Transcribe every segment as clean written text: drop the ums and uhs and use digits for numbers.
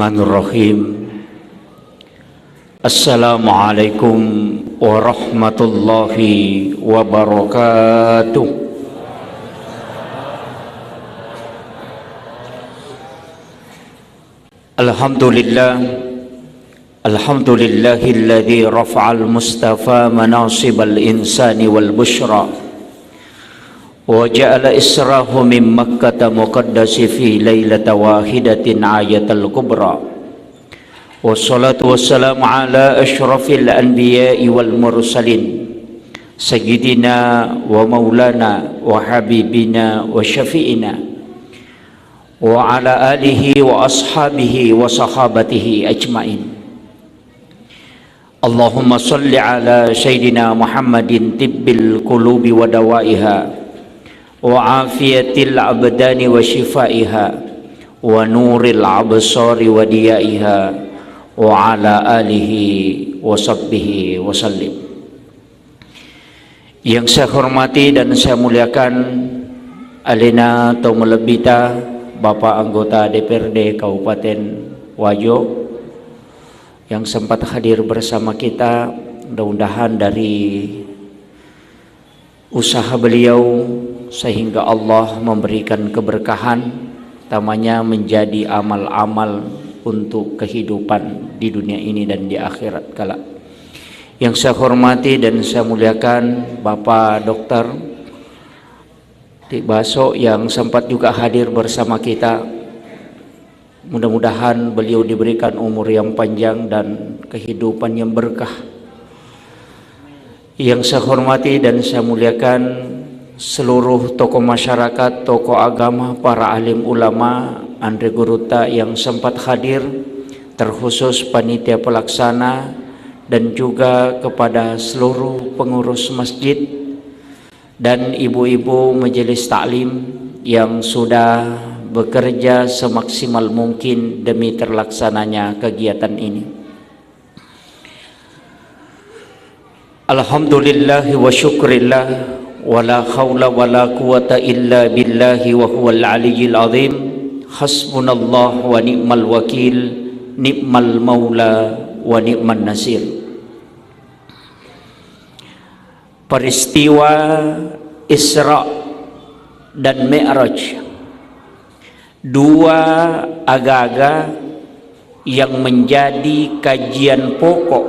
Bismillahirrahmanirrahim. Assalamualaikum warahmatullahi wabarakatuh. Alhamdulillahilladzi rafa'al mustafa manasibal insani wal bushra wa ja'ala israhu min makkata muqaddasi fi lailata wahidatin ayatal kubra. Wassalatu wassalamu ala ashrafil anbiya'i wal mursalin sayyidina wa maulana wa habibina wa syafi'ina wa ala alihi wa ashabihi wa sahabatihi ajmain. Allahumma salli ala sayyidina Muhammadin tibbil qulubi wa dawaiha wa afiyatil abdani wa shifaiha wa nuril absari wa diyaiha wa ala alihi wa sahbihi wa sallim. Yang saya hormati dan saya muliakan Alina Tomolebita, Bapak anggota DPRD Kabupaten Wajo yang sempat hadir bersama kita. Mudah-mudahan dari usaha beliau sehingga Allah memberikan keberkahan, utamanya menjadi amal-amal untuk kehidupan di dunia ini dan di akhirat kelak. Yang saya hormati dan saya muliakan Bapak Dr. Baso yang sempat juga hadir bersama kita. Mudah-mudahan beliau diberikan umur yang panjang dan kehidupan yang berkah. Yang saya hormati dan saya muliakan seluruh tokoh masyarakat, tokoh agama, para alim ulama, Andre Guruta yang sempat hadir, terkhusus panitia pelaksana dan juga kepada seluruh pengurus masjid dan ibu-ibu majelis taklim yang sudah bekerja semaksimal mungkin demi terlaksananya kegiatan ini. Alhamdulillah wa syukrillah wa la hawla wa la quwata illa billahi wa huwal aliyyil azim. Hasbunallah wa ni'mal wakil, ni'mal maula wa ni'man nasir. Peristiwa Isra dan Mi'raj, dua aga-aga yang menjadi kajian pokok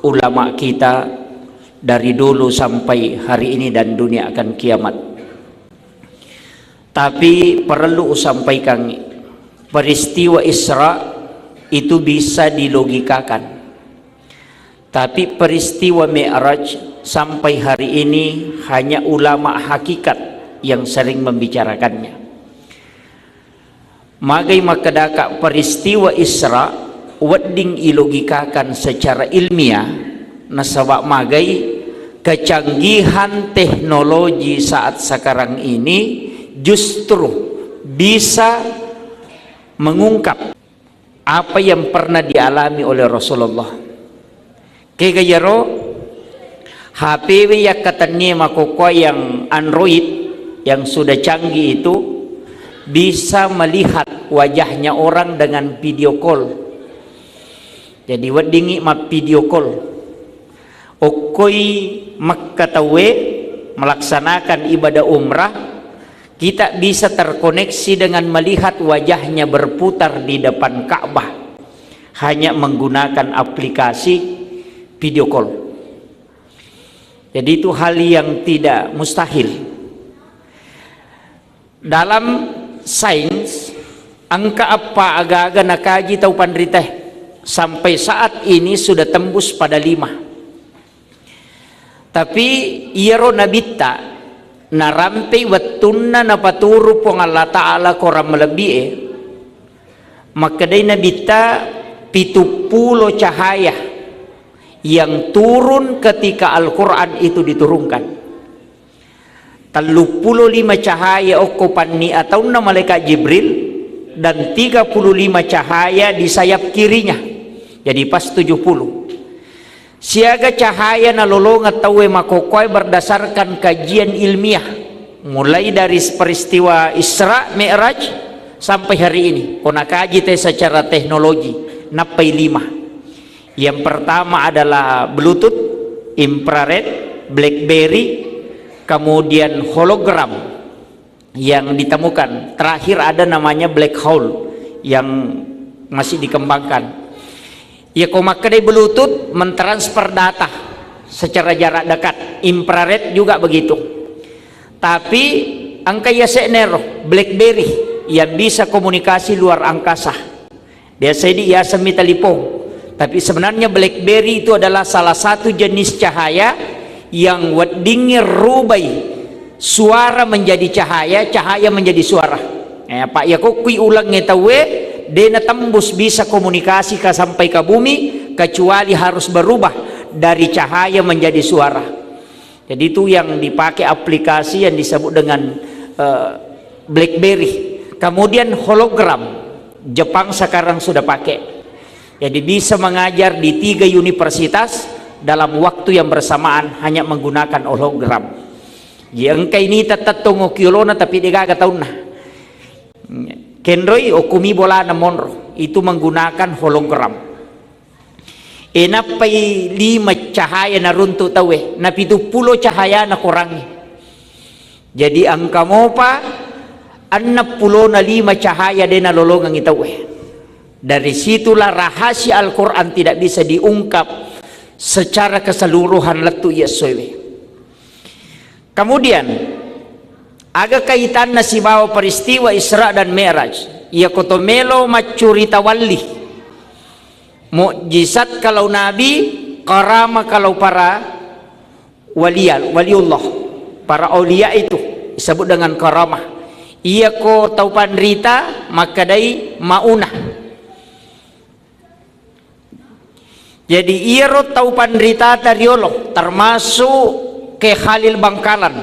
ulama kita dari dulu sampai hari ini dan dunia akan kiamat. Tapi perlu sampaikan, peristiwa Isra itu bisa dilogikakan, tapi peristiwa Mi'raj sampai hari ini hanya ulama hakikat yang sering membicarakannya. Magai makadaka peristiwa Isra wedding ilogikakan secara ilmiah, nasabak magai kecanggihan teknologi saat sekarang ini justru bisa mengungkap apa yang pernah dialami oleh Rasulullah. Kegayaro HP yang katanya makoko yang Android yang sudah canggih itu bisa melihat wajahnya orang dengan video call. Jadi weddingi map video call. Okoi makkatawe melaksanakan ibadah umrah, kita bisa terkoneksi dengan melihat wajahnya berputar di depan Ka'bah hanya menggunakan aplikasi video call. Jadi itu hal yang tidak mustahil. Dalam sains, angka apa agak-agak nakaji tahu pandriteh sampai saat ini sudah tembus pada 5. Tapi iero nabitta narampe wattunna napaturu pong Allah Ta'ala koram melebih maka day nabitta 70 cahaya yang turun ketika Al-Quran itu diturunkan. 35 cahaya okupanni atau malaikat Jibril dan 35 cahaya di sayap kirinya. Jadi pas 70. Siaga cahaya nalolongat tawe makokoy berdasarkan kajian ilmiah mulai dari peristiwa Isra Mi'raj sampai hari ini kona kaji teh secara teknologi napai 5. Yang pertama adalah Bluetooth, infrared, BlackBerry, kemudian hologram yang ditemukan. Terakhir ada namanya black hole yang masih dikembangkan. Ya komakadai Bluetooth mentransfer data secara jarak dekat, infrared juga begitu. Tapi angka ya senero BlackBerry yang bisa komunikasi luar angkasa. Biasa dia semi telepon. Tapi sebenarnya BlackBerry itu adalah salah satu jenis cahaya yang wadingnya rubai suara menjadi cahaya, cahaya menjadi suara. Pak ya kok kui ulang ngetawe dena tembus bisa komunikasi ke sampai ke bumi, kecuali harus berubah dari cahaya menjadi suara. Jadi itu yang dipakai aplikasi yang disebut dengan BlackBerry. Kemudian hologram, Jepang sekarang sudah pakai. Jadi bisa mengajar di 3 universitas dalam waktu yang bersamaan hanya menggunakan hologram. Yang ini tetap tunggu kilona tapi dia gak tahu nah. Kenroi okumi bola na monro itu menggunakan hologram. Enapai 5 cahaya na runtuh tawe, na 70 cahaya na kurangi. Jadi angka mo pa 65 cahaya de na lolongang itawe. Dari situlah rahasia Al-Quran tidak bisa diungkap secara keseluruhan letu Yesuwe. Kemudian agak kaitan na si bawa peristiwa Isra dan Mi'raj. Ia kotomelo macurita wali. Mukjizat kalau nabi, karama kalau para waliullah, para aulia itu disebut dengan karamah. Ia ko tau panrita makadai maunah. Jadi ia ro tau panrita tariolo termasuk ke Khalil Bangkalan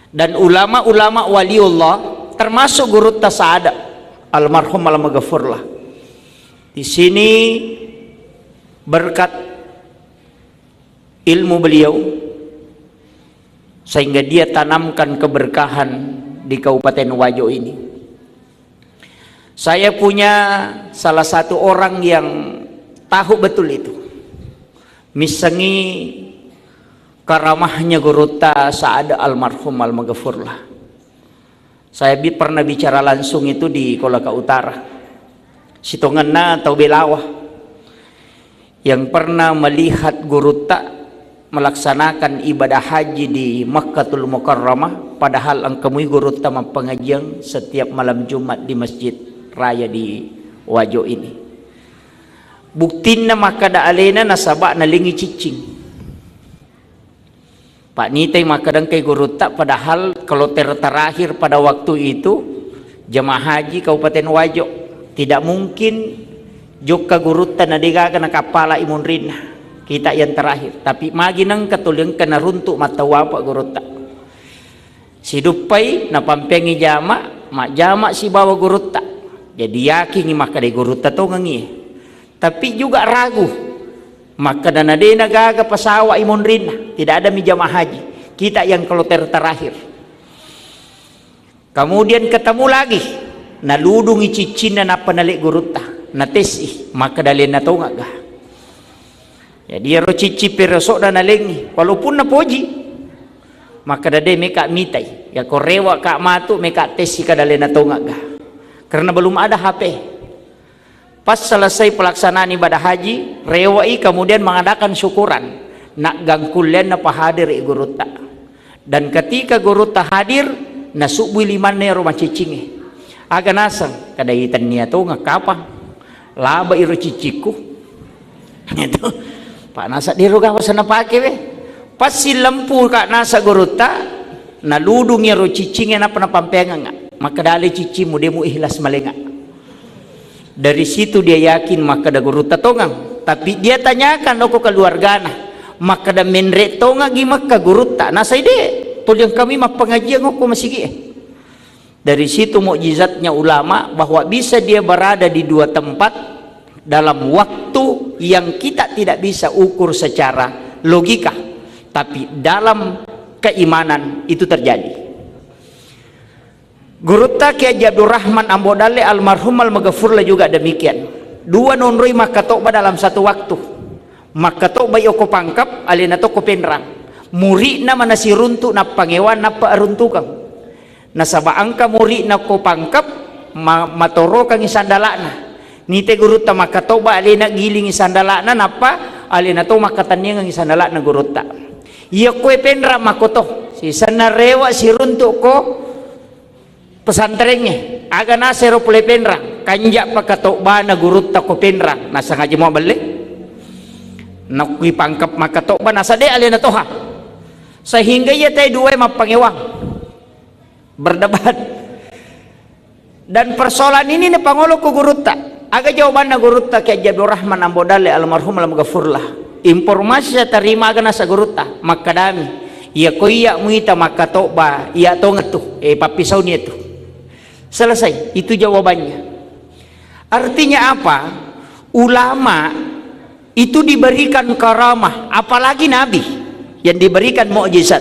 dan ulama-ulama waliullah termasuk guru Tasada almarhum al-maghfurlah. Di sini berkat ilmu beliau sehingga dia tanamkan keberkahan di Kabupaten Wajo ini. Saya punya salah satu orang yang tahu betul itu, misangi karamahnya guru Tasada almarhum al-maghfurlah. Saya pernah bicara langsung itu di Kolaka Utara, Sitonganna atau Belawah, yang pernah melihat guru tak melaksanakan ibadah haji di Makkatul Mukarramah, padahal angkamui guru tak pengajian setiap malam Jumat di Masjid Raya di Wajo ini. Buktina maka da alena nasabak nalingi cicing. Pak Nitay makadang kay guru tak, padahal kalau terakhir pada waktu itu jemaah haji Kabupaten Wajo tidak mungkin joka guru tak nadiga na kapala imun rin kita yang terakhir, tapi maginang katulang kena runtuk mata wapa guru tak sidupai na pampengi jama mak jama si bawa guru tak, jadi yakin makadai guru tak to ngangi, tapi juga ragu. Maka dana dena gaga pasawa imun rin tidak ada mijamah haji kita yang kalau terakhir. Kemudian ketemu lagi naludungi cicin na panalik gurutta na tesi maka dalin na to nga. Jadi ro cici perso na nalengi walaupun na poji maka dade meka mitai ya korewa ka matu meka tesi ka dalin na to nga karena belum ada HP. Pas selesai pelaksanaan ibadah haji, rewai kemudian mengadakan syukuran. Nak gangkulen na pahadir guru tak. Dan ketika guru tak hadir, nasubui liman ne rumah cicinge. Aga nasang kadaitan niya to ngakapang. Laba iro ciciku. Itu Pak nasa diro ka sana pake be. Pas si lampu ka nasa guru tak, naludung iro cicinge na panapampenga nga. Maka dali cici mo demo ihlas malenga. Dari situ dia yakin maka da guru tatongang, tapi dia tanyakan aku keluargana maka da menre tonga gi maka guru ta nasai de tuliang kami mah pengajian aku masih gi. Dari situ mukjizatnya ulama bahwa bisa dia berada di 2 tempat dalam waktu yang kita tidak bisa ukur secara logika, tapi dalam keimanan itu terjadi. Gurutta Kiai Abdul Rahman Ambodale almarhum al-maghfurlah juga demikian. Dua nonroi maka toba dalam satu waktu. Maka toba yoko pangkap alina toko penrang. Muri na manasi runtuk na pangewan na paaruntukang. Nasaba angka muri na ko pangkap matoro kang isandalana. Nite gurutta maka toba alina giling isandalana napa alina to maka tanya ngang isandalana gurutta. Iya kue penrang makoto. Si sana rewa si runtuk ko pesantrennya aga nasero pule penrang kanjak pakato bana gurutta ko penrang nasa ngaji mo balik nakui pangkap makato bana sade alina toha sehingga ia tay dua mapangewang berdebat dan persoalan ini ne pangolo ko gurutta aga jawaban na gurutta Kiai Abdul Rahman Ambodale almarhum al-maghfurlah informasi saya terima aga nasa gurutta makadami ia ko iya muita makato ba iya to ngetu papisau ni itu. Selesai, itu jawabannya. Artinya apa? Ulama itu diberikan karamah, apalagi Nabi yang diberikan mukjizat.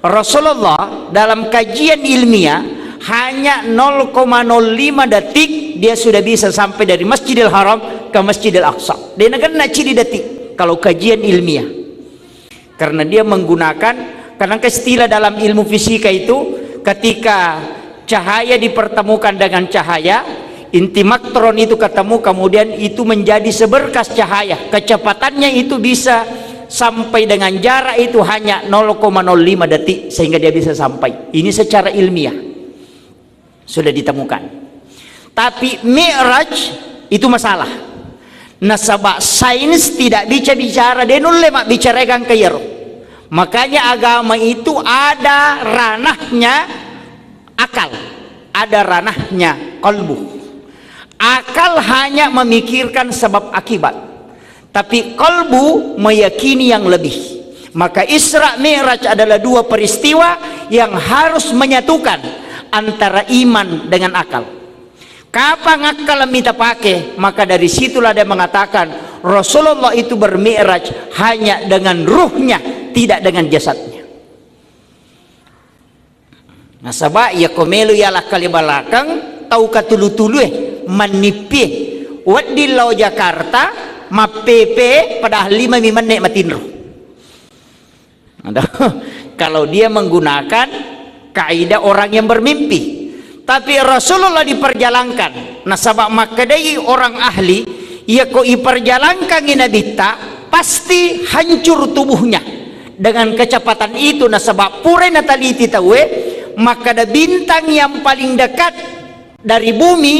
Rasulullah dalam kajian ilmiah hanya 0,05 detik dia sudah bisa sampai dari Masjidil Haram ke Masjidil Aqsa. Dia nak ciri detik kalau kajian ilmiah. Karena dia menggunakan, karena istilah dalam ilmu fisika itu ketika cahaya dipertemukan dengan cahaya, inti maktron itu ketemu, kemudian itu menjadi seberkas cahaya. Kecepatannya itu bisa sampai dengan jarak itu hanya 0,05 detik sehingga dia bisa sampai. Ini secara ilmiah sudah ditemukan. Tapi Mi'raj itu masalah. Nasabak sains tidak bisa bicara, dia nulle mak bicara gang kayero. Makanya agama itu ada ranahnya akal, ada ranahnya kalbu. Akal hanya memikirkan sebab akibat, tapi kalbu meyakini yang lebih. Maka Isra Mi'raj adalah dua peristiwa yang harus menyatukan antara iman dengan akal. Kapan akal minta pakai, maka dari situlah dia mengatakan Rasulullah itu bermi'raj hanya dengan ruhnya, tidak dengan jasadnya. Nasaba ya komelu ya lah kali balakang tau katulu-tulu manipi wadi lau Jakarta mapepe pada 5 menek matinro. Kalau dia menggunakan kaidah orang yang bermimpi, tapi Rasulullah diperjalankan. Nasaba makadai orang ahli ya ko iperjalankan inabita pasti hancur tubuhnya dengan kecepatan itu. Nasaba pure nataliti tawe maka ada bintang yang paling dekat dari bumi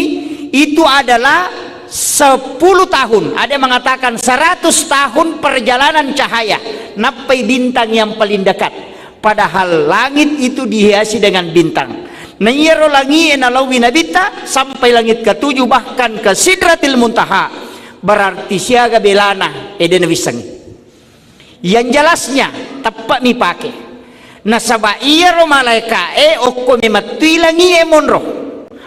itu adalah 10 tahun, ada yang mengatakan 100 tahun perjalanan cahaya napai bintang yang paling dekat, padahal langit itu dihiasi dengan bintang. Nayero langi enalawi nabita sampai langit ke-7 bahkan ke Sidratil Muntaha, berarti siaga belana eden wiseng. Yang jelasnya tepat mi pakai nasaba iya ro malaika okko mi matui langi monro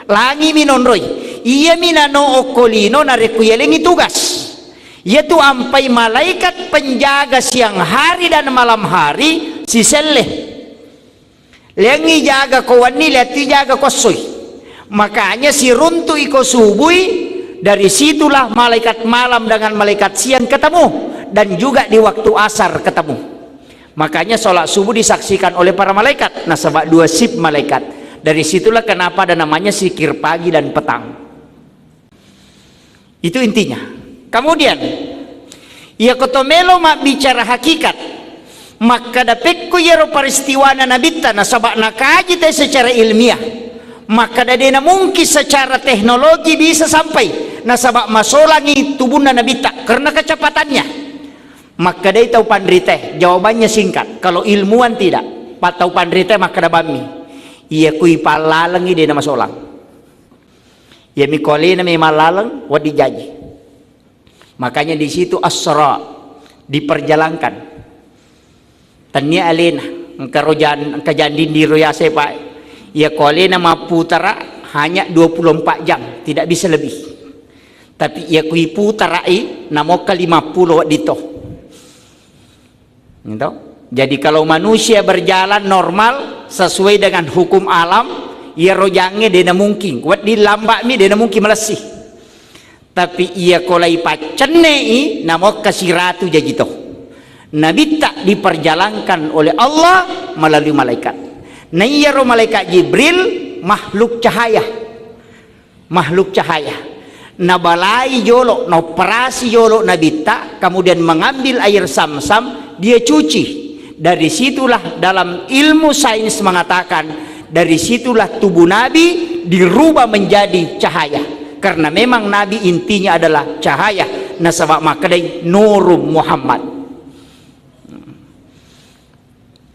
langi minonroi iya minano okkolino narekuyelengi tugas yaitu ampai malaikat penjaga siang hari dan malam hari si selle lengi jaga kowani liati jaga kosoi. Makanya si runtu iko subui, dari situlah malaikat malam dengan malaikat siang ketemu, dan juga di waktu asar ketemu. Makanya sholat subuh disaksikan oleh para malaikat. Nah sebab 2 sip malaikat. Dari situlah kenapa ada namanya zikir pagi dan petang. Itu intinya. Kemudian ia kotomelo mak bicara hakikat, maka dapetku yero peristiwa na nabita na sabak nakaji teh secara ilmiah, maka dadena mungkin secara teknologi bisa sampai na sabak masolangi tubuh na nabita karena kecepatannya. Maka dia tahu pandrite, jawabannya singkat. Kalau ilmuwan tidak, tahu pandrite maka ada bami. Ia kui palalangi dia nama solang. Ia mikoli nama malalang wadi jaji. Makanya di situ asra diperjalankan. Tanya alena kejadian di royase pak. Ia koli nama putara hanya 24 jam, tidak bisa lebih. Tapi ia kui putarai namo ke 50 dito. Gitu? Jadi kalau manusia berjalan normal sesuai dengan hukum alam, ia rojangnya dia mungkin kuat di lambak mi dia mungkin melesih, tapi ia kolai pacenei namo kasih ratu jadi toh. Nabi tak diperjalankan oleh Allah melalui malaikat. Nah iya malaikat Jibril makhluk cahaya, makhluk cahaya. Nabalai jolo, na operasi jolo Nabi tak, kemudian mengambil air Sam-Sam, dia cuci. Dari situlah dalam ilmu sains mengatakan, dari situlah tubuh Nabi dirubah menjadi cahaya. Karena memang Nabi intinya adalah cahaya. Nasabak makadai Nurum Muhammad.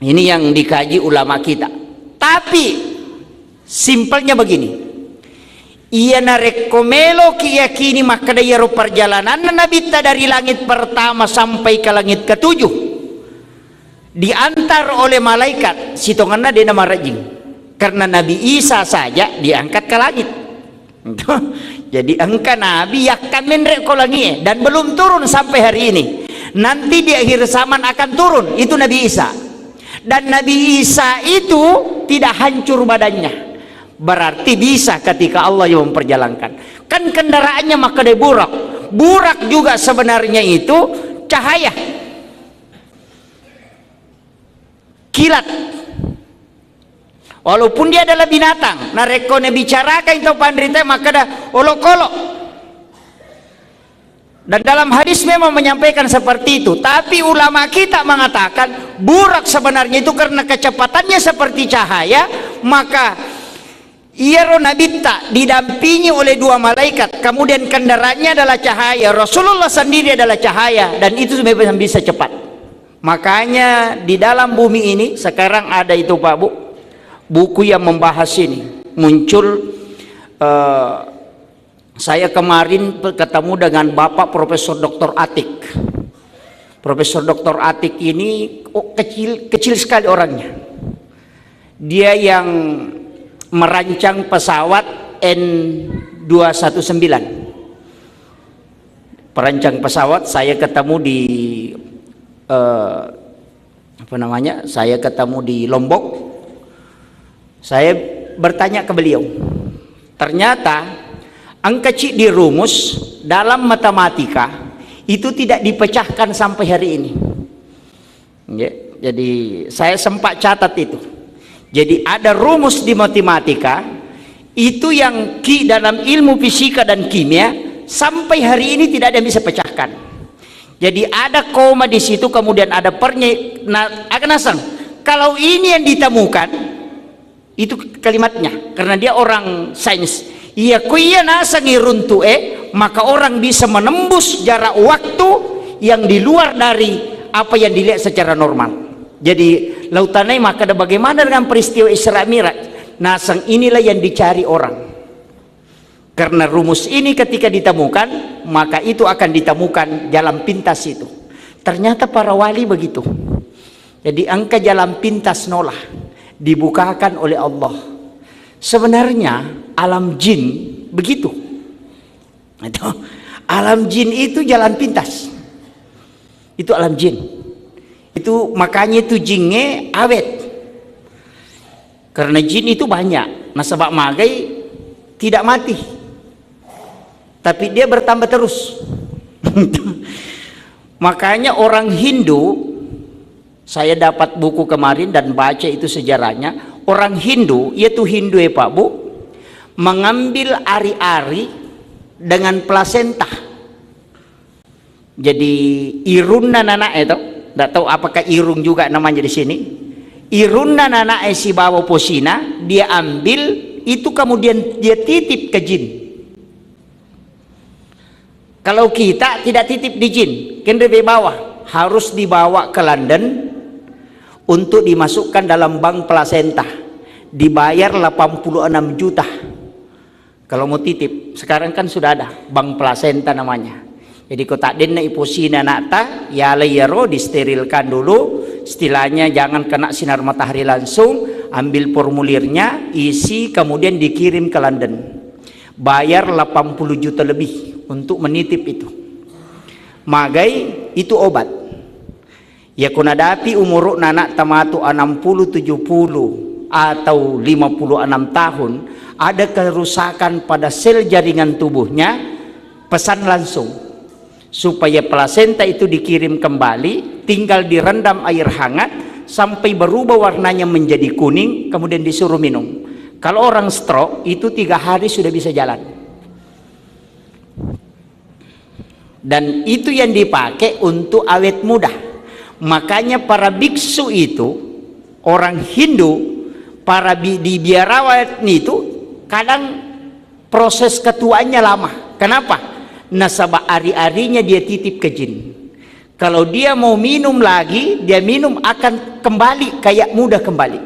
Ini yang dikaji ulama kita. Tapi simpelnya begini. Ia narekomelo kiyakini makadai ro perjalanan Nabi dari langit pertama sampai ke langit ketujuh. Diantar oleh malaikat sitonganna dia nama rajing. Karena Nabi Isa saja diangkat ke langit. Jadi angka Nabi akan menrek ko langit dan belum turun sampai hari ini. Nanti di akhir zaman akan turun, itu Nabi Isa. Dan Nabi Isa itu tidak hancur badannya. Berarti bisa ketika Allah yang memperjalankan. Kan kendaraannya maka dia burak. Burak juga sebenarnya itu cahaya. Kilat. Walaupun dia adalah binatang, narekone bicarakan itu pandrita maka dah olok-olok. Dan dalam hadis memang menyampaikan seperti itu. Tapi ulama kita mengatakan burak sebenarnya itu karena kecepatannya seperti cahaya, maka ia Nabi tak didampingi oleh dua malaikat, kemudian kendaraannya adalah cahaya. Rasulullah sendiri adalah cahaya, dan itu sebenarnya bisa cepat. Makanya di dalam bumi ini sekarang ada itu Pak Bu, buku yang membahas ini muncul. Saya kemarin ketemu dengan Bapak Profesor Dr. Atik. Profesor Dr. Atik ini kecil sekali orangnya. Dia yang merancang pesawat N219. Perancang pesawat saya ketemu di saya ketemu di Lombok. Saya bertanya ke beliau. Ternyata angka cik dirumus dalam matematika itu tidak dipecahkan sampai hari ini. Ya, jadi saya sempat catat itu. Jadi ada rumus di matematika itu yang dalam ilmu fisika dan kimia sampai hari ini tidak ada yang bisa pecahkan. Jadi ada koma di situ, kemudian ada akan nasang. Kalau ini yang ditemukan itu kalimatnya, karena dia orang sains. Iya kuya nasang iruntu maka orang bisa menembus jarak waktu yang di luar dari apa yang dilihat secara normal. Jadi lautanai maka ada bagaimana dengan peristiwa Isra Mi'raj. Nasang inilah yang dicari orang. Karena rumus ini ketika ditemukan, maka itu akan ditemukan jalan pintas itu. Ternyata para wali begitu. Jadi angka jalan pintas nolah dibukakan oleh Allah. Sebenarnya alam jin begitu. Alam jin itu jalan pintas. Itu alam jin. Itu makanya itu jinnya awet. Karena jin itu banyak. Nasabak magai tidak mati. Tapi dia bertambah terus. Makanya orang Hindu, saya dapat buku kemarin dan baca itu sejarahnya. Orang Hindu, yaitu Hindu ya Pak Bu, mengambil ari-ari dengan plasenta. Jadi irunna nana itu, tidak tahu apakah irung juga namanya di sini. Irunna nana si bawa posina, dia ambil itu kemudian dia titip ke jin. Kalau kita tidak titip di jin, kan lebih bawah, harus dibawa ke London untuk dimasukkan dalam bank plasenta, dibayar 86 juta kalau mau titip. Sekarang kan sudah ada bank plasenta namanya. Jadi kota denna iposina nakta ya layero disterilkan dulu, istilahnya jangan kena sinar matahari langsung, ambil formulirnya, isi, kemudian dikirim ke London. Bayar 80 juta lebih untuk menitip itu. Magai itu obat. Ya kunadapi umuruk nanak tamatu 60 70 atau 56 tahun ada kerusakan pada sel jaringan tubuhnya, pesan langsung supaya plasenta itu dikirim kembali, tinggal direndam air hangat sampai berubah warnanya menjadi kuning, kemudian disuruh minum. Kalau orang stroke itu 3 hari sudah bisa jalan. Dan itu yang dipakai untuk awet muda. Makanya para biksu itu, orang Hindu, para di biarawan itu kadang proses ketuaannya lama. Kenapa? Nasabah ari-arinya dia titip ke jin. Kalau dia mau minum lagi, dia minum akan kembali kayak muda kembali.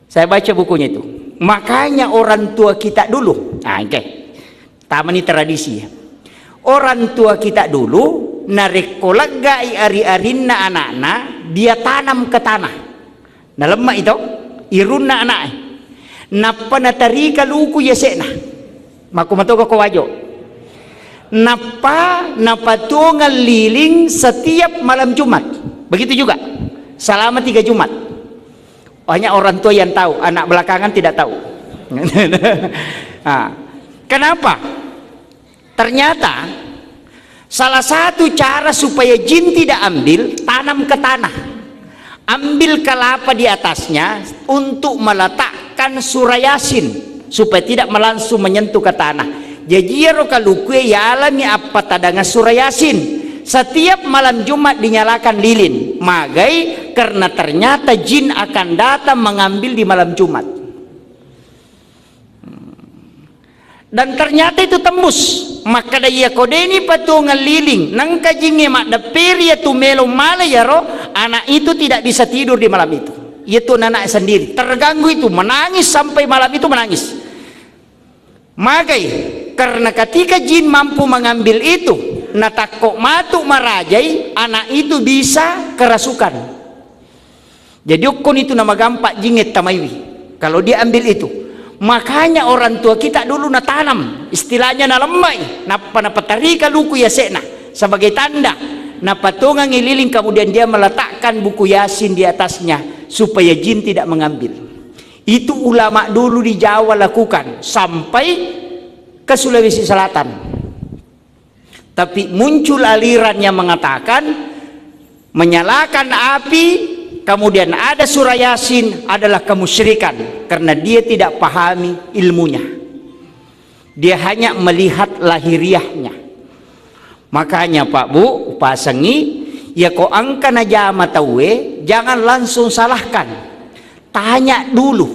Saya baca bukunya itu. Makanya orang tua kita dulu, taman ini tradisi ya. Orang tua kita dulu narik kolagai ari-arinna anak-anak, dia tanam ke tanah. Nah lemak itu, irunna anak. Napa natarika luku yasena. Maku matoga ko wajo. Napa napatungal liling setiap malam Jumat. Begitu juga. Selama 3 Jumat. Hanya orang tua yang tahu, anak belakangan tidak tahu. Nah, kenapa? Ternyata salah satu cara supaya jin tidak ambil, tanam ke tanah. Ambil kelapa di atasnya untuk meletakkan surah Yasin supaya tidak langsung menyentuh ke tanah. Jadi rokalukue ya alami apa tadanga surah Yasin. Setiap malam Jumat dinyalakan lilin. Magai karena ternyata jin akan datang mengambil di malam Jumat. Dan ternyata itu tembus. Maka daya kodeni patungan liling nang kajinge mak daperi tu melo mala yaro, anak itu tidak bisa tidur di malam itu. Itu anak sendiri terganggu, itu menangis sampai malam itu menangis. Magai karena ketika jin mampu mengambil itu, natakok matuk marajai, anak itu bisa kerasukan. Jadi ukun itu nama gampak jinget tamaiwi kalau dia ambil itu. Makanya orang tua kita dulu natanam, istilahnya nalemai, napatarika luku yasena sebagai tanda, napatungan ngililing, kemudian dia meletakkan buku Yasin di atasnya supaya jin tidak mengambil. Itu ulama dulu di Jawa lakukan sampai ke Sulawesi Selatan. Tapi muncul aliran yang mengatakan menyalakan api kemudian ada surah Yasin adalah kemusyrikan karena dia tidak pahami ilmunya. Dia hanya melihat lahiriahnya. Makanya Pak Bu pasangi ya ko angka najama tawe, jangan langsung salahkan. Tanya dulu.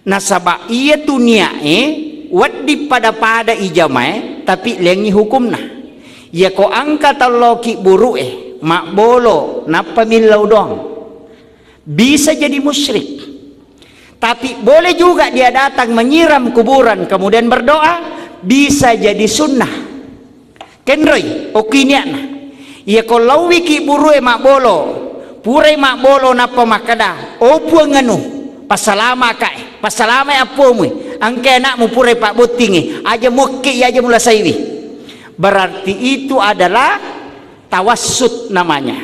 Nasaba iya tuniae wadi pada ijamae tapi lengi hukumna. Ya ko angka taloki buru'e mak bolo napa milau dong, bisa jadi musyrik. Tapi boleh juga dia datang menyiram kuburan kemudian berdoa, bisa jadi sunnah. Kenroy okiniana ya kalau wiki burue mak bolo pure mak bolo napa makada opu nganu pasalama kai pasalama apomu angke anakmu pure pak butingi aja mokke aja mula saiwi. Berarti itu adalah tawassut namanya.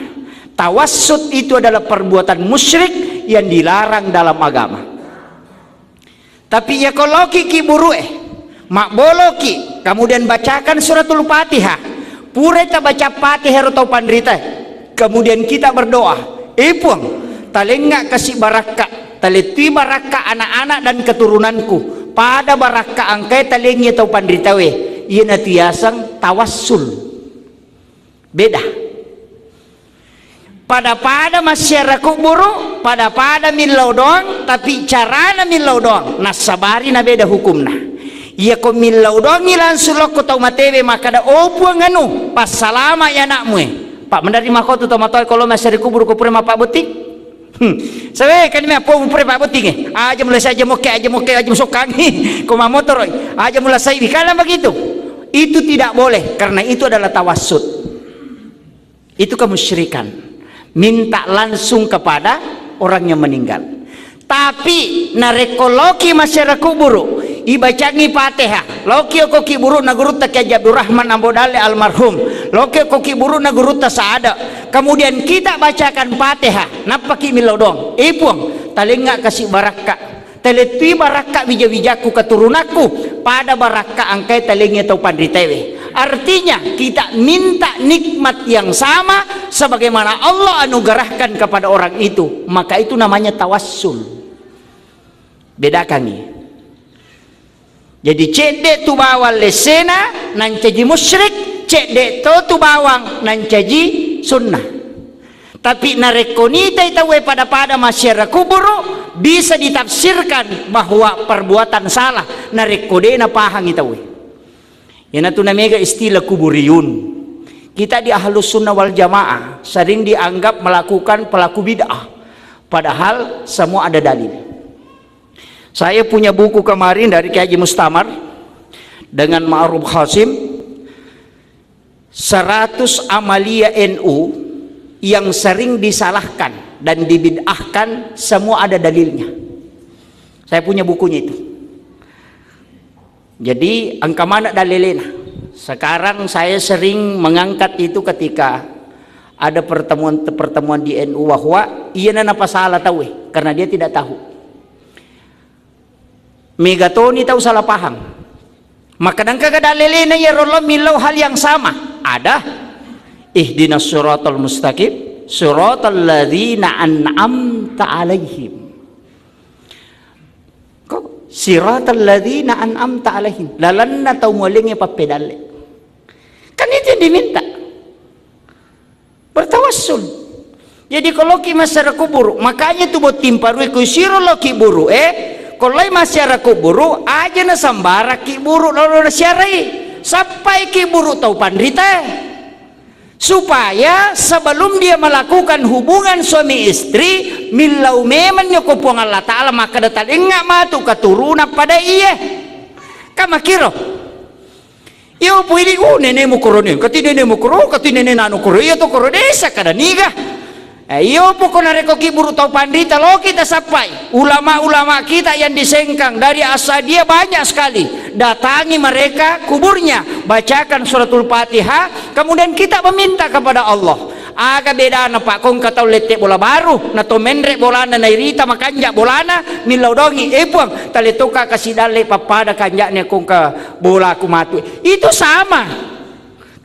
Tawassut itu adalah perbuatan musyrik yang dilarang dalam agama. Tapi ya kalau ki buru'e mak boloki kemudian bacakan suratul Fatihah, pure ta baca Fatihah atau pandrita, kemudian kita berdoa, ipuang talengak kasih baraka, taletui baraka anak-anak dan keturunanku pada baraka angkai talengi atau pandritawe, iya natiasang tawassul. Beda. Pada masyarakat buruk, pada milau doang, tapi carana milau doang. Nasabari na beda hukumna. Iya ko milau doang langsung lo ko tau matewe maka da opu nganu pas salama ya nakmu. Pak menerima kau tu tau matoi kalau masyarakat buruk ko pure ma Pak Butik. Sabe kan me apo pure Pak Butik aja mulai saja moke aja musokangi ko ma motor aja mulai sai kalau begitu. Itu tidak boleh karena itu adalah tawassut. Itu kemusyrikan, minta langsung kepada orang yang meninggal. Tapi narekoloki masyarakat kuburu ibacangi Fatihah loki koki buru naguruta ke Abdurrahman Ambodale almarhum loki koki buru naguruta saada, kemudian kita bacakan Fatihah napaki milodong ipuang talenga kasih baraka teletui baraka wija-wijaku keturunanku pada baraka angkai talengnya tau pandritewe. Artinya kita minta nikmat yang sama sebagaimana Allah anugerahkan kepada orang itu, maka itu namanya tawassul. Bedakan nih. Jadi cedek tu bawang lesena nan caji musyrik, cedek tu bawang nan caji sunnah. Tapi narekonita itawe pada masyarakat kuburu bisa ditafsirkan bahwa perbuatan salah. Narekode na pahang itawe. Yan ito na mega istilah kuburiyun. Kita di Ahlus Sunnah wal Jamaah sering dianggap melakukan pelaku bid'ah. Padahal semua ada dalil. Saya punya buku kemarin dari Kiai Haji Mustamar dengan Ma'ruf Hasim, 100 amalia NU yang sering disalahkan dan dibid'ahkan, semua ada dalilnya. Saya punya bukunya itu. Jadi angka mana dalilnya? Sekarang saya sering mengangkat itu ketika ada pertemuan di NU bahwa iya napa salah tahu karena dia tidak tahu. Megatoni tahu salah paham. Maka dan kagak dalilnya ya Allah milau hal yang sama. Ada ihdinas siratal mustaqim siratal ladzina an'amta alaihim. Kok siratal ladzina an'amta alaihim? Lalanna tahu mulingnya papedale. Kan itu yang diminta. Bertawassul. Jadi kalau ki masyarakat kuburu, makanya tu buat timparui ku siro lo ki buru kalau masyarakat kuburu aja na sambara ki buru lalu na syari sampai ki buru tahu pandrita supaya sebelum dia melakukan hubungan suami istri milau meman nyokopong Allah Ta'ala maka datang enggak matu keturunan pada iya kama kiro iyo puili nenemu koronin kati nenemu koro kati nene nanu koro iya to koro desa kada niga iyo pokoknya reko kiburu tau pandita lo kita sampai ulama-ulama kita yang disengkang dari asal dia banyak sekali datangi mereka kuburnya bacakan suratul Fatihah kemudian kita meminta kepada Allah aga beda na pak kong katau lete bola baru na to menrek bolana na irita makanja bolana milau dongi puang taletoka kasih dale papada kanjaknya kong ka bola kumatu itu sama.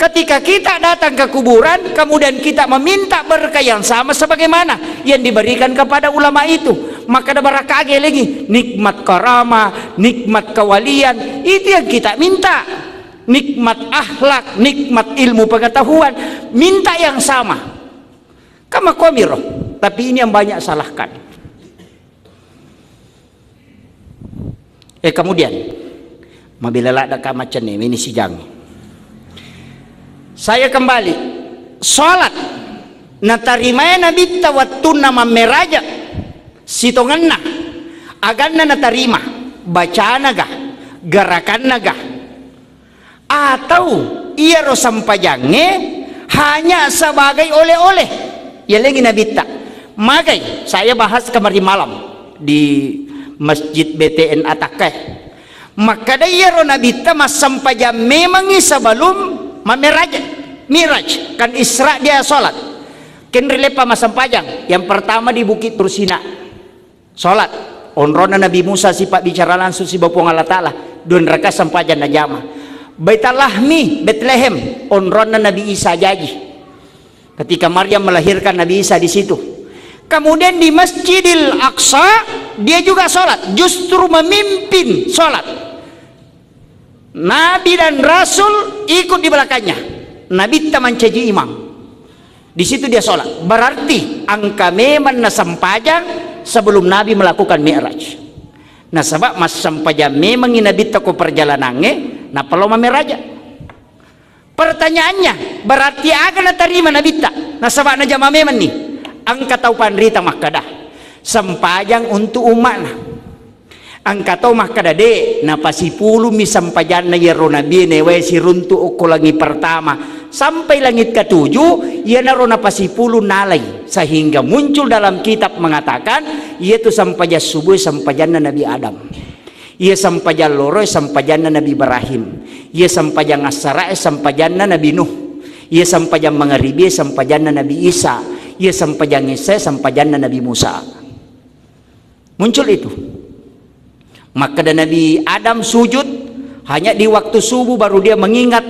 Ketika kita datang ke kuburan, kemudian kita meminta berkah yang sama sebagaimana yang diberikan kepada ulama itu, maka ada barakah lagi, nikmat karamah, nikmat kewalian, itu yang kita minta. Nikmat akhlak, nikmat ilmu pengetahuan, minta yang sama. Kama komiro, tapi ini yang banyak salahkan. Kemudian, mabila ada macam ini si jang. Saya kembali sholat natarimaya nabi tawattuna mameraja sitonganna aganna natarima bacaan naga gerakan naga atau ia rosampajange hanya sebagai oleh-oleh ya lagi nabi tak magai saya bahas kemarin malam di Masjid BTN Atakai maka dia ro nabi tak masampajan memang sebelum Miraj kan Isra dia sholat kenrilepa masam pajang yang pertama di Bukit Tursina sholat onrona Nabi Musa sifat bicara langsung si bapung Allah Ta'ala don raka sampajan najama Baitalahmi Bethlehem onrona Nabi Isa jaji ketika Maryam melahirkan Nabi Isa di situ kemudian di Masjidil Aqsa dia juga sholat justru memimpin sholat Nabi dan Rasul ikut di belakangnya. Nabi taman caji imam. Di situ dia sholat. Berarti angka memang nasampajang sebelum Nabi melakukan Mi'raj. Nah sebab mas sampajang memang Nabi tako perjalanannya. Nah perlu Mi'raj. Pertanyaannya berarti akan terima Nabi tak. Nah sebab na jama memang nih. Angka tahu pandrita makadah. Sampajang untuk umat. Angka tau makada de na pasipulu mi sampajan na yero nabi newe si runtu uko langi pertama sampai langit ketujuh ia naro na pasipulu nalai sehingga muncul dalam kitab mengatakan ia tu sampajan subuh sampajan na Nabi Adam ia sampajan loro sampajan na Nabi Ibrahim ia sampajan asara sampajan na Nabi Nuh ia sampajan mangaribi sampajan na Nabi Isa ia sampajan Isa sampajan na Nabi Musa Muncul itu. Maka dan Nabi Adam sujud hanya di waktu subuh, baru dia mengingat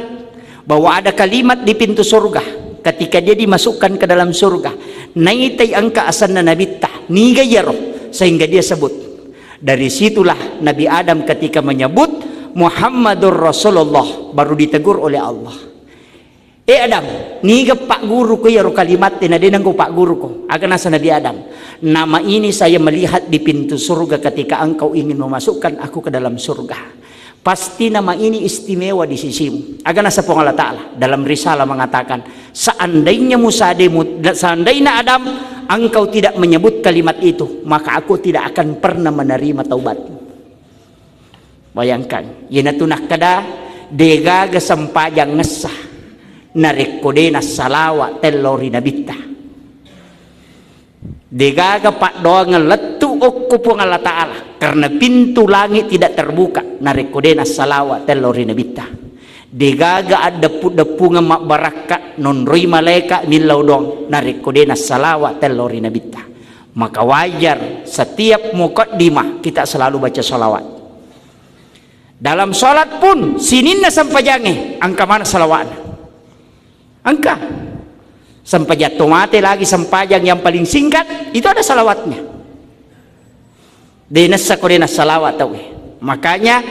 bahwa ada kalimat di pintu surga ketika dia dimasukkan ke dalam surga. Naitai angka asanna nabitta niga yaro, sehingga dia sebut. Dari situlah Nabi Adam ketika menyebut Muhammadur Rasulullah baru ditegur oleh Allah. Adam, niga pak guru ko yaro kalimat tinadinang ko pak guru ko. Akan nasa Nabi Adam. Nama ini saya melihat di pintu surga ketika engkau ingin memasukkan aku ke dalam surga. Pasti nama ini istimewa di sisimu. Akan nasa po Allah Ta'ala dalam risalah mengatakan, seandainya seandainya Adam engkau tidak menyebut kalimat itu, maka aku tidak akan pernah menerima taubatmu. Bayangkan, yanatunah kada degaga sampajang ngesah narikode na salawa telori nabita. Degaga pak doang letu okko po Allah Ta'ala karena pintu langit tidak terbuka narikode na salawa telori nabita. Degaga ada depunga mak baraka non roi malaika milau dong narikode na salawa telori nabita. Maka wajar setiap muqaddimah kita selalu baca salawat. Dalam salat pun sininna sampajange angka mana salawat. Angka sampai jatuh mati lagi sampajang yang paling singkat itu ada salawatnya. Dinasa kodena salawat tahu. Makanya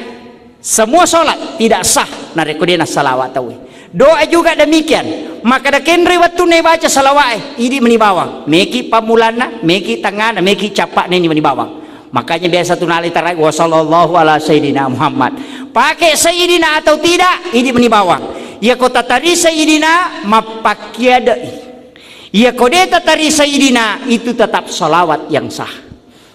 semua sholat tidak sah narekodena salawat tahu. Doa juga demikian. Maka da kenre waktu ne baca salawat ini menibawang. Meki pamulana, meki tangana, meki capak ini menibawang. Makanya biasa tunali tarai wa sallallahu ala sayyidina Muhammad. Pakai sayyidina atau tidak ini menibawang. Ya kota tari sayyidina mapakiadai. Ya kodeta tari sayyidina itu tetap salawat yang sah.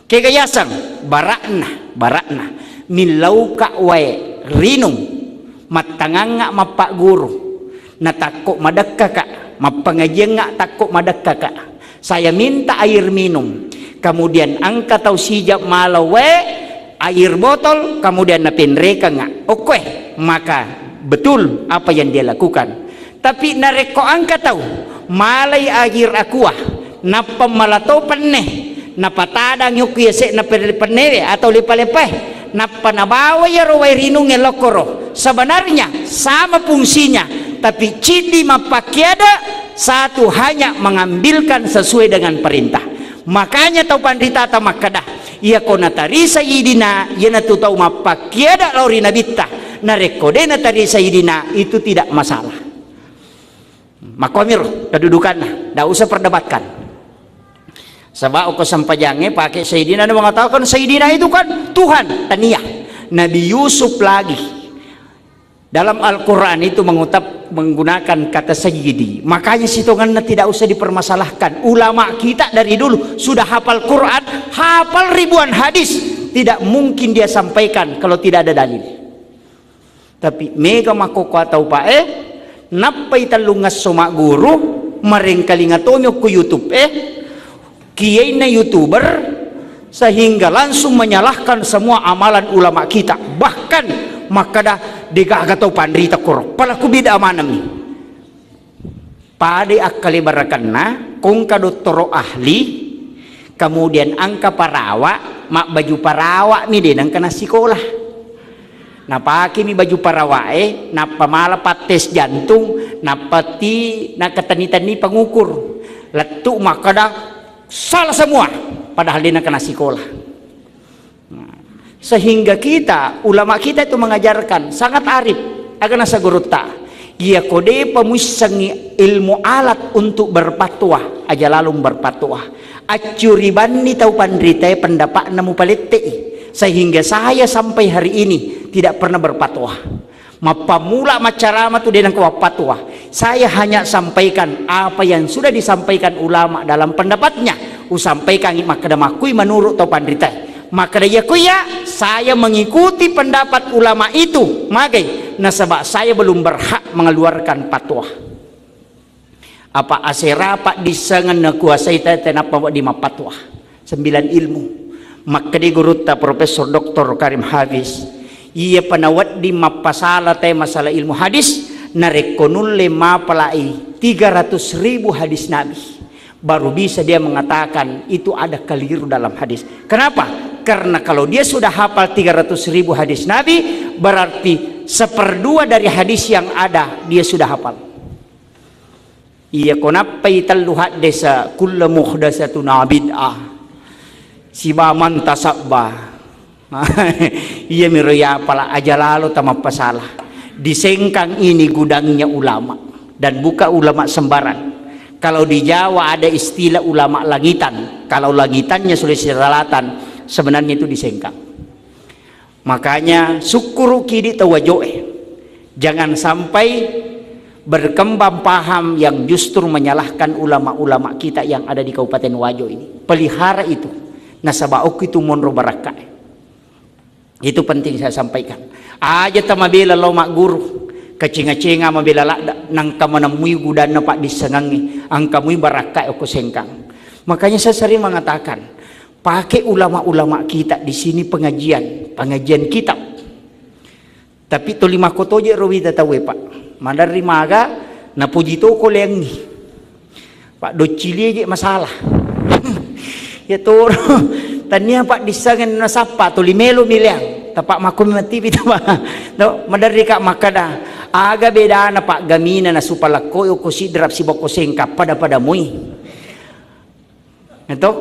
Kegayasang barakna milau ka wae rinung matanganga mapak guru natakok madakka ka mapangajian nga takok madakka ka. Saya minta air minum, kemudian angka tau sijap malawe air botol, kemudian napinreka nga. Oke, maka betul apa yang dia lakukan. Tapi nareko angka tahu malay air akuah napa malato penne napa tadang yung kiyase na penne atau lepa-lepeh napa nabawa ya rawai rinung elokoro. Sebenarnya sama fungsinya, tapi ciri mapakiada satu hanya mengambilkan sesuai dengan perintah. Makanya tau pandita atau makadah ia konatari sayidina ia natu tau mapakiada lori nabita narekodena tadi sayidina itu tidak masalah. Makomir kedudukannya, tidak usah perdebatkan. Sebab aku sampajangnya pakai sayidina dan mengatakan sayidina itu kan Tuhan taniyah. Nabi Yusuf lagi dalam Al-Quran itu menggunakan kata sayyidi. Makanya situngannya tidak usah dipermasalahkan. Ulama kita dari dulu sudah hafal Quran, hafal ribuan hadis, tidak mungkin dia sampaikan kalau tidak ada dalil. Tapi mega makoko atau pae napay talungas suma guru maring kalingatonyo ku YouTube kiyay na YouTuber sehingga langsung menyalahkan semua amalan ulama kita. Bahkan makada degagatau pandrita kuro palaku bida amanam ni pade akali barakanna kung kadottoro ahli kemudian angka parawa mak baju parawa mi denang kana sekolah. Napaki mi baju parawae, napamala pates jantung, napati nakatani-tani pengukur. Letu makada salah semua padahal dia nak kena sekolah. Sehingga kita, ulama kita itu mengajarkan sangat arif akan nasa gurutta. Ia kode pemusangi ilmu alat untuk berpatwa aja lalu berpatwa. Acuriban ni tahu pandrite pendapat namu palette. Sehingga saya sampai hari ini tidak pernah berpatwa. Mapamula macarama tu dengan patwa. Saya hanya sampaikan apa yang sudah disampaikan ulama dalam pendapatnya. Usampaikan makadamakui menurut tau pandrita. Maka ya saya mengikuti pendapat ulama itu. Magai nasabak saya belum berhak mengeluarkan patwa. Apa asera pak disangan na kuasai tenapa di mapatwa. 9 ilmu. Maka di gurutta Profesor Dr. Karim Hafiz ia panawat di mapasala te masalah ilmu hadis narekonul lema palai 300.000 hadis Nabi baru bisa dia mengatakan itu ada keliru dalam hadis. Kenapa? Karena kalau dia sudah hafal 300.000 hadis Nabi, berarti 1/2 dari hadis yang ada dia sudah hafal. Iya konapai talluhat desa kullu muhdatsatun bid'ah. Sibaman tasabba. Iya miroya pala aja lalu tamap pasalah. Di Sengkang ini gudangnya ulama, dan bukan ulama sembarang. Kalau di Jawa ada istilah ulama langitan. Kalau langitannya Sulawesi Selatan, sebenarnya itu di Sengkang. Makanya syukur kidi tawajoe. Jangan sampai berkembang paham yang justru menyalahkan ulama-ulama kita yang ada di Kabupaten Wajo ini. Pelihara itu. Nasabaok itu monro barakah. Itu penting saya sampaikan. Aja tamabila lo mak guru. Kacinga-cinga mabila nang kamanamui gudana pak disengangi angkamui barakai oko Sengkang. Makanya saya sering mengatakan, pakai ulama-ulama kita di sini pengajian kitab. Tapi to lima kotoje rawida tawe pak. Mandari maga na puji to ko lengi. Pak do cili je masalah. Ya to tania pak disangan na sapa to limelo miliang. Tapak makum mati pita ba. No mandari ka makada. Aga beda na pak gamina na supalako o kusidrap si boko Sengkang pada mui. Ito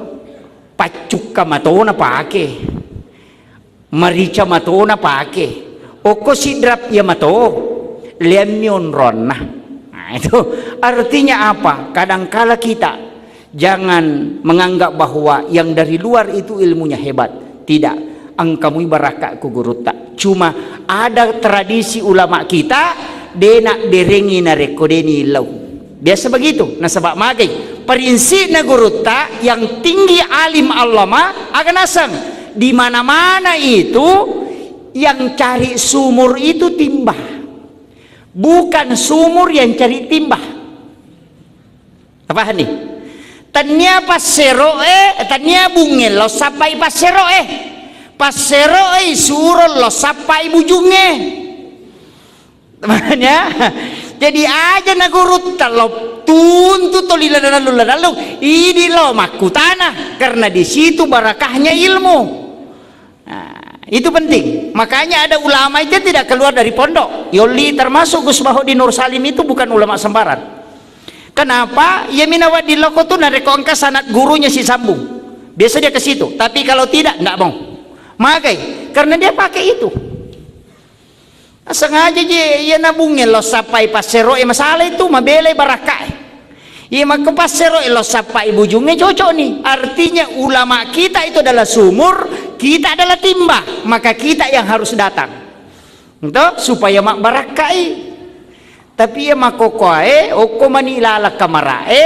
pacuka mato na pake, marica mato na pake, o kusidrap ya mato, lemyon ron na. Nah, itu artinya apa? Kadangkala kita jangan menganggap bahwa yang dari luar itu ilmunya hebat. Tidak. Angkamui barakak ku guruta. Cuma ada tradisi ulama kita denak derengi na rekodeni lau. Biasa begitu. Nah sebab magai prinsip na guruta yang tinggi alim allama akan asang di mana-mana itu yang cari sumur itu timbah. Bukan sumur yang cari timbah. Apa nih? Tanya pasero tanya bungel lo sampai pasero pasero suruh lo sampai bujungnya. Temannya jadi aja na gurut lo tuntut to lalu ini lo maku tanah karena di situ barakahnya ilmu. Nah, itu penting. Makanya ada ulama itu tidak keluar dari pondok. Yoli termasuk Gus Bahodin Nur Salim itu bukan ulama sembarang. Kenapa? Ya minawat di loko tuh nareko angka sanat gurunya si sambung. Biasa dia ke situ. Tapi kalau tidak nggak mau. Makai karena dia pakai itu. Sengaja je ya nabungin lo sampai pasero masalah itu mabele barakah. Ya maka pasero lo sampai bujungnya cocok nih. Artinya ulama kita itu adalah sumur, kita adalah timba, maka kita yang harus datang. Untuk supaya mak barakai. Tapi ya mak kokoe, oko manilala kamarae,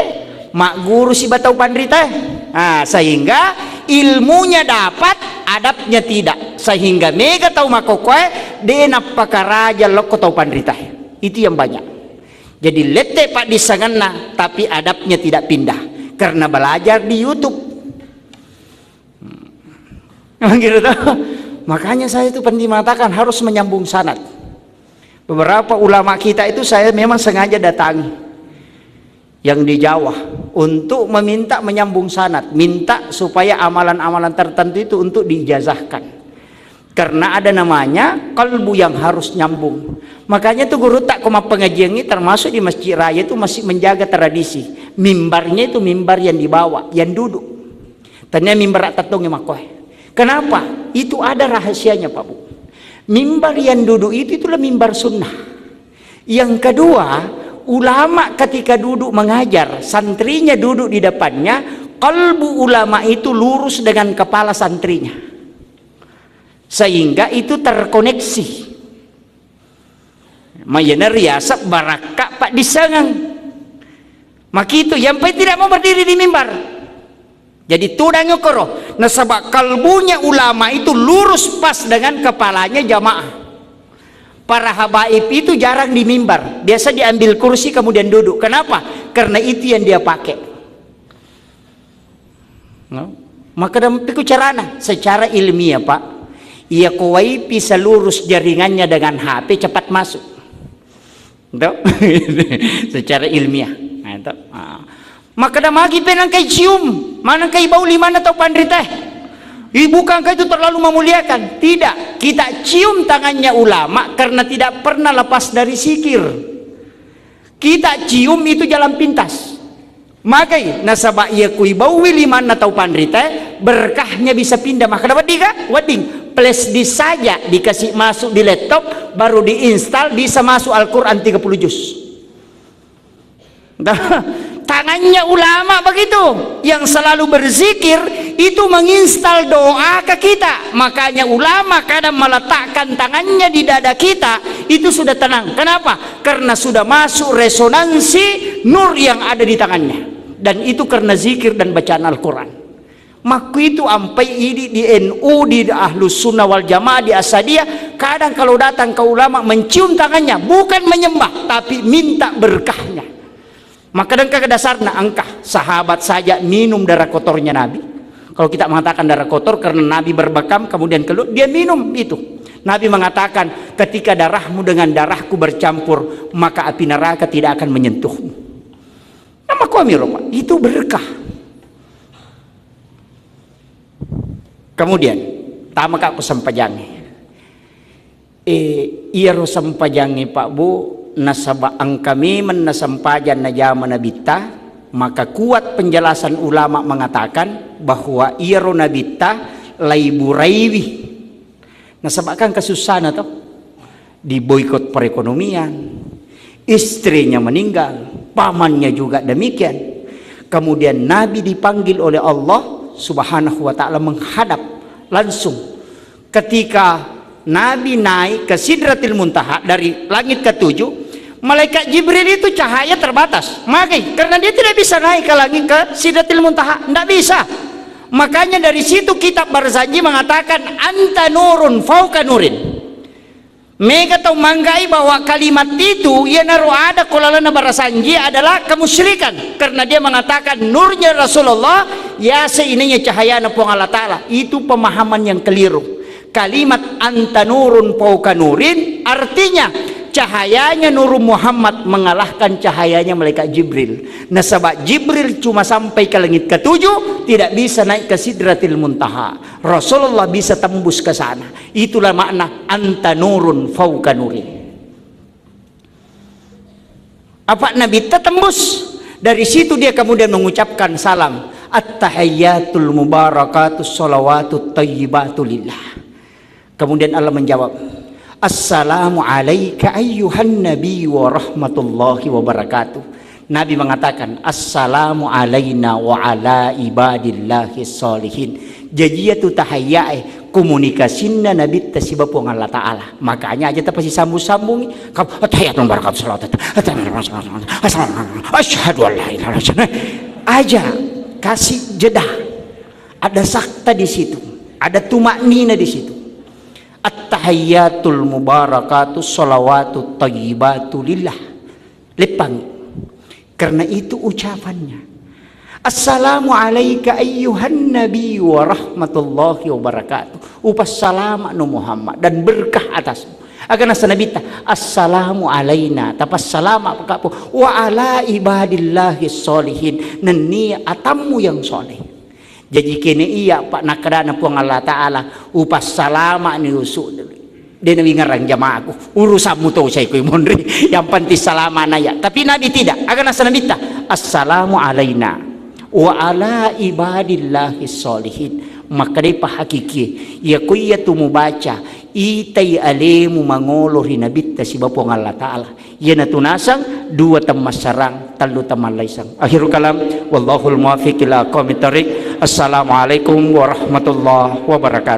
mak guru si batau pandrita. Nah, sehingga ilmunya dapat, adabnya tidak. Sehingga mega tahu mak kokoe, denap pakaraja loko tau pandrita. Itu yang banyak. Jadi lete pak disangana, tapi adabnya tidak pindah karena belajar di YouTube. Gitu toh. Makanya saya itu penting mengatakan harus menyambung sanad. Beberapa ulama kita itu saya memang sengaja datangi yang di Jawa untuk meminta menyambung sanad, minta supaya amalan-amalan tertentu itu untuk diijazahkan. Karena ada namanya kalbu yang harus nyambung. Makanya tuh guru tak koma pengajian ini termasuk di Masjid Raya itu masih menjaga tradisi. Mimbarnya itu mimbar yang dibawa, yang duduk. Tanya mimbar tatong makoh. Kenapa? Itu ada rahasianya Pak Bu. Mimbar yang duduk itu itulah mimbar sunnah. Yang kedua, ulama ketika duduk mengajar, santrinya duduk di depannya, kalbu ulama itu lurus dengan kepala santrinya. Sehingga itu terkoneksi. Mayana riasa barakah Pak disangang. Maka itu yang tidak mau berdiri di mimbar. Jadi tudang ukoro. Nah sebab kalbunya ulama itu lurus pas dengan kepalanya jamaah. Para habaib itu jarang di mimbar. Biasa diambil kursi kemudian duduk. Kenapa? Karena itu yang dia pakai. No? Maka dalam piku carana secara ilmiah Pak, ia kawai bisa lurus jaringannya dengan HP cepat masuk. Secara ilmiah. Nah, maka dah magi penang kay cium, mana kay bau lima na tau pandrita. Bukankah itu terlalu memuliakan? Tidak. Kita cium tangannya ulama karena tidak pernah lepas dari zikir. Kita cium itu jalan pintas. Makai nasabak ia kui bau wiliman atau pandrite, berkahnya bisa pindah. Maka dapat tiga wading flash disk saja dikasih masuk di laptop, baru diinstal bisa masuk Al-Quran 30 juz. Tangannya ulama begitu, yang selalu berzikir itu menginstal doa ke kita. Makanya ulama kadang meletakkan tangannya di dada kita, itu sudah tenang. Kenapa? Karena sudah masuk resonansi nur yang ada di tangannya, dan itu karena zikir dan bacaan Al-Quran. Maka itu sampai ini di NU, di Ahlus Sunnah wal Jamaah, di Asadiyah, kadang kalau datang ke ulama mencium tangannya, bukan menyembah tapi minta berkahnya. Maka dan ke dasarnya angkah sahabat saja minum darah kotornya Nabi. Kalau kita mengatakan darah kotor karena Nabi berbakam kemudian keluar, dia minum itu. Nabi mengatakan, ketika darahmu dengan darahku bercampur, maka api neraka tidak akan menyentuhmu. Nama kuamiropa itu berkah. Kemudian tamaka aku sampajangi. Iya ro sampajangi Pak Bu, nasaba ang kami menasampajan na jaman nabita, maka kuat penjelasan ulama mengatakan bahwa iro nabita laibu raiwi, nasabakan kesusahan atau di boikot perekonomian, istrinya meninggal, pamannya juga demikian. Kemudian Nabi dipanggil oleh Allah Subhanahu wa ta'ala menghadap langsung. Ketika Nabi naik ke Sidratil Muntaha dari langit ke-7, malaikat Jibril itu cahaya terbatas. Makanya karena dia tidak bisa naik ke langit ke Sidratil Muntaha, tidak bisa. Makanya dari situ kitab Barzanji mengatakan anta nurun fauka nurin. Mereka tahu manggai bahwa kalimat itu ia naruh ada kolalana Barzanji adalah kemusyrikan, karena dia mengatakan nurnya Rasulullah ya seininya cahaya napung Allah Ta'ala. Itu pemahaman yang keliru. Kalimat anta nurun fauka nurin artinya cahayanya Nur Muhammad mengalahkan cahayanya malaikat Jibril. Nah sebab Jibril cuma sampai ke langit ke-7, tidak bisa naik ke Sidratil Muntaha. Rasulullah bisa tembus ke sana. Itulah makna anta nurun fauka nurin. Apa Nabi tembus? Dari situ dia kemudian mengucapkan salam, at-tahiyyatul mubarakatus sholawatut thayyibatu lillah. Kemudian Allah menjawab, assalamu alayka ayyuhan nabi wa rahmatullahi wa barakatuh. Nabi mengatakan assalamu alayna wa ala ibadillahi salihin. Jajiyatu tahayya'i komunikasinya Nabi tasibapung Allah Ta'ala. Makanya aja pasti sambung-sambung tahiyyatun barakatuh salawat asyhadu an la ilaha illallah aja kasih jeda. Ada sakta di situ, ada tumaknina di situ. At-tahiyyatul mubarakatuh sholawatut thayyibatu lillah. Lepang. Karena itu ucapannya. Assalamu alayka ayyuhan nabi wa rahmatullahi wa barakatuh. Upas salam anu Muhammad dan berkah atasmu. Akan asa nabita assalamu alayna tapas salama pakapo wa ala ibadillahi sholihin. Nani atamu yang soleh. Jadi kini iya Pak nakadana puang Allah Ta'ala upas salama ni usuk dia nabi ngarang jamaahku urusanmu tau saya kui mondri yang penting salama naya. Tapi Nabi tidak. Akan asa nabita assalamu alayna wa ala ibadillahi sholihin. Maka dia hakiki ya kui ya tumu baca itai alemu mangolori nabita si bapuang Allah Ta'ala ya natunasang dua temas sarang talu teman laisang. Akhirul kalam wallahul muwaffiq ila aqwamit thoriq. Assalamualaikum warahmatullahi wabarakatuh.